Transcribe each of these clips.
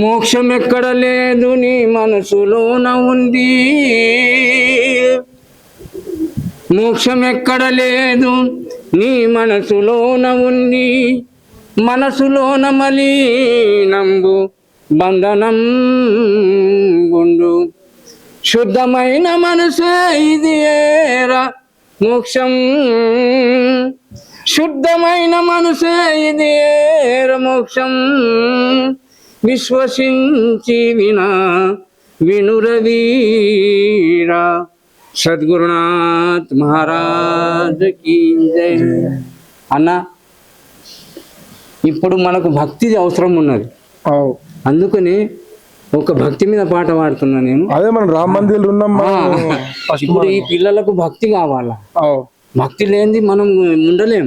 మోక్షం ఎక్కడ లేదు నీ మనసులోన ఉంది, మోక్షం ఎక్కడ లేదు నీ మనసులోన ఉంది, మనసులోన మలీనంబు బంధనం గుండు. శుద్ధమైన మనసే ఇది ఏరా మోక్షం, శుద్ధమైన మనసే ఇది ఏర మోక్షం. విశ్వసించి వినురవీరా. సద్గురునాథ్ మహారాజ్ కీ జై. అన్న ఇప్పుడు మనకు భక్తి అవసరం ఉన్నది, అందుకని ఒక భక్తి మీద పాట పాడుతున్నా నేను. అదే మనం రామ మందిర్ ఉన్నాం. ఇప్పుడు ఈ పిల్లలకు భక్తి కావాలా, భక్తి లేనిది మనం ఉండలేం,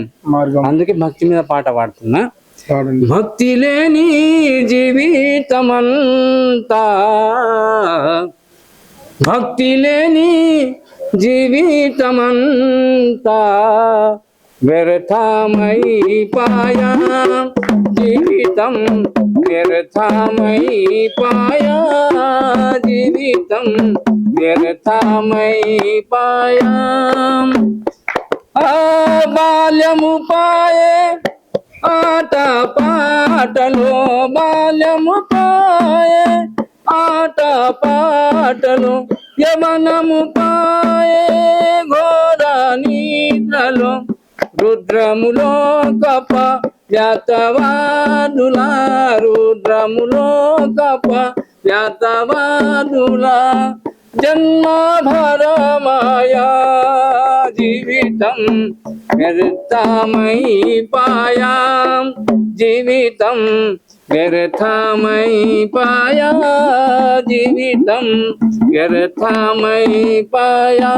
అందుకే భక్తి మీద పాట పాడుతున్నా. భక్తి లేని జీవితమంతా, భక్తి లేని జీవితమంతా వ్యర్థమైపాయా, జీవితం వ్యర్థమైపాయా, జీవితం వ్యర్థమైపాయా. బాల్యము పాయే ఆట పాటలో, బాల్యము పాయే ఆట పాటలో, యమనము పాయే ఘోర నిద్రలో, రుద్రములో కప యాతవాదుల, రుద్రములో కప యాతవాదుల. జన్మభరమాయా జీవితం వ్యర్థమైపాయా, జీవితం వ్యర్థమైపాయా, జీవితం వ్యర్థమైపాయా.